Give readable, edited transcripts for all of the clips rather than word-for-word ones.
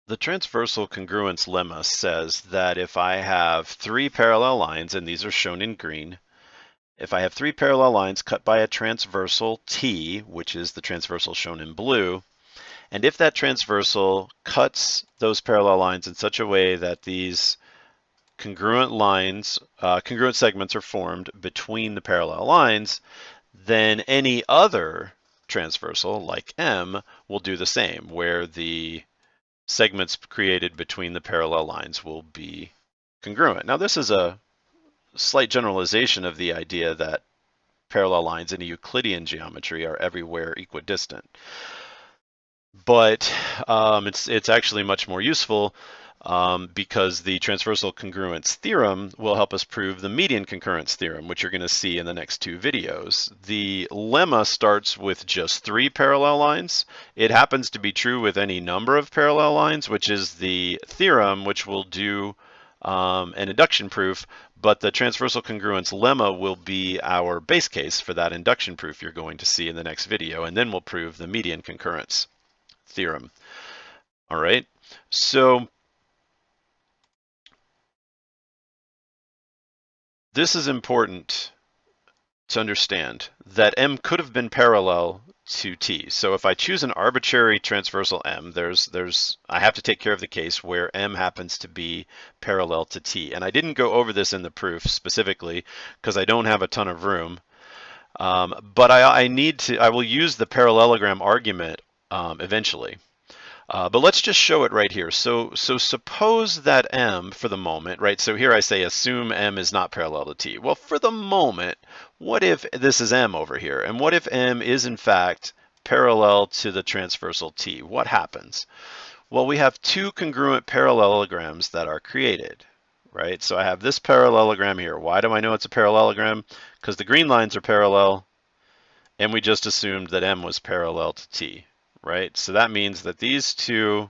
The transversal congruence lemma says that if I have three parallel lines, and these are shown in green, if I have three parallel lines cut by a transversal T, which is the transversal shown in blue, and if that transversal cuts those parallel lines in such a way that these congruent lines, congruent segments are formed between the parallel lines, then any other transversal, like M, will do the same, where the segments created between the parallel lines will be congruent. Now, this is a slight generalization of the idea that parallel lines in a Euclidean geometry are everywhere equidistant. But it's actually much more useful because the transversal congruence theorem will help us prove the median concurrence theorem, which you're going to see in the next two videos. The lemma starts with just three parallel lines. It happens to be true with any number of parallel lines, which is the theorem which will do an induction proof, but the transversal congruence lemma will be our base case for that induction proof you're going to see in the next video, and then we'll prove the median concurrence theorem. All right, so this is important to understand that M could have been parallel to T. So if I choose an arbitrary transversal M, I have to take care of the case where M happens to be parallel to T. And I didn't go over this in the proof specifically because I don't have a ton of room. But I will use the parallelogram argument eventually. But let's just show it right here. So suppose that M for the moment, right? So here I say assume M is not parallel to T. Well, for the moment, what if this is M over here? And what if M is in fact parallel to the transversal T? What happens? Well, we have two congruent parallelograms that are created, right? So I have this parallelogram here. Why do I know it's a parallelogram? Because the green lines are parallel, and we just assumed that M was parallel to T. Right? So that means that these two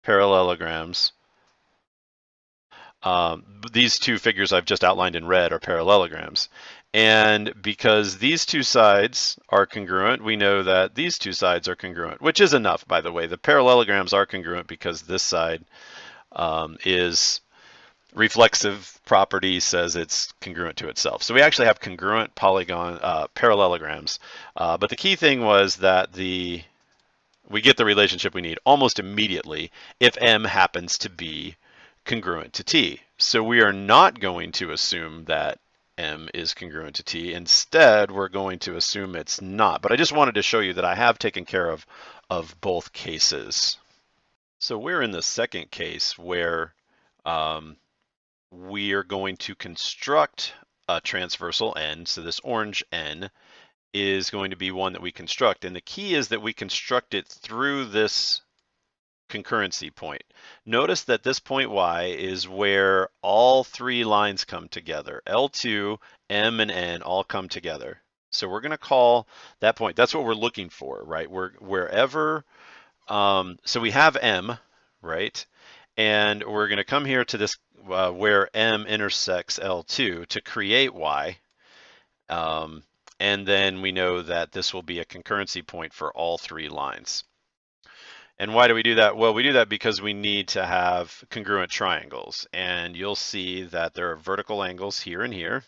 parallelograms, these two figures I've just outlined in red are parallelograms. And because these two sides are congruent, we know that these two sides are congruent, which is enough, by the way. The parallelograms are congruent because this side is reflexive property says it's congruent to itself. So we actually have congruent parallelograms. But the key thing was that we get the relationship we need almost immediately if M happens to be congruent to T. So we are not going to assume that M is congruent to T. Instead, we're going to assume it's not. But I just wanted to show you that I have taken care of both cases. So we're in the second case where we are going to construct a transversal N. So this orange N is going to be one that we construct. And the key is that we construct it through this concurrency point. Notice that this point Y is where all three lines come together. L2, M, and N all come together. So we're going to call that point. That's what we're looking for, right? Wherever, so we have M, right? And we're going to come here to this where M intersects L2 to create Y. And then we know that this will be a concurrency point for all three lines. And why do we do that? Well, we do that because we need to have congruent triangles. And you'll see that there are vertical angles here and here,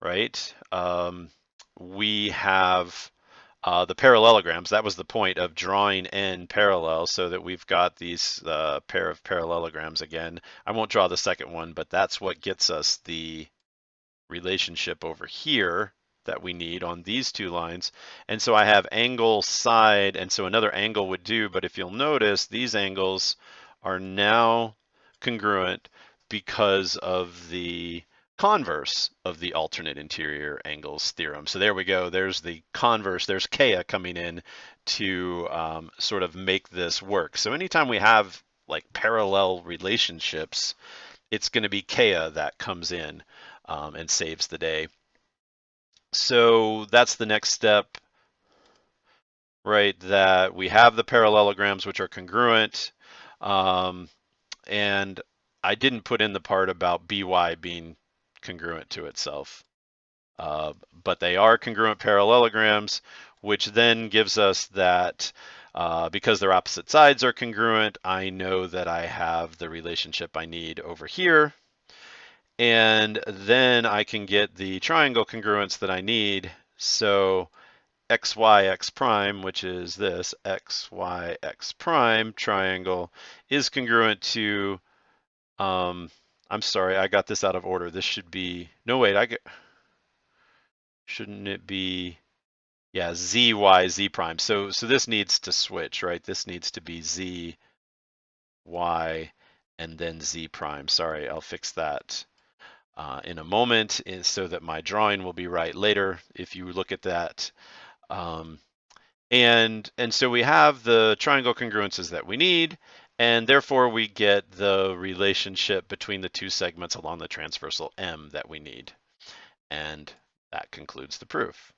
right? We have the parallelograms. That was the point of drawing N parallel so that we've got these pair of parallelograms again. I won't draw the second one, but that's what gets us the relationship over here that we need on these two lines. And so I have angle side, and so another angle would do, but if you'll notice, these angles are now congruent because of the converse of the alternate interior angles theorem. So there we go, there's the converse, there's Kea coming in to sort of make this work. So anytime we have like parallel relationships, it's going to be Kea that comes in and saves the day. So that's the next step, right? That we have the parallelograms which are congruent. And I didn't put in the part about BY being congruent to itself. But they are congruent parallelograms, which then gives us that Because their opposite sides are congruent, I know that I have the relationship I need over here. And then I can get the triangle congruence that I need. So xy x prime, which is this xy x prime triangle, is congruent to, I'm sorry, I got this out of order. This should be, no wait, shouldn't it be, yeah, z y z prime. So this needs to switch, right? This needs to be z y and then z prime. Sorry, I'll fix that in a moment so that my drawing will be right later if you look at that. And so we have the triangle congruences that we need, and therefore we get the relationship between the two segments along the transversal M that we need. And that concludes the proof.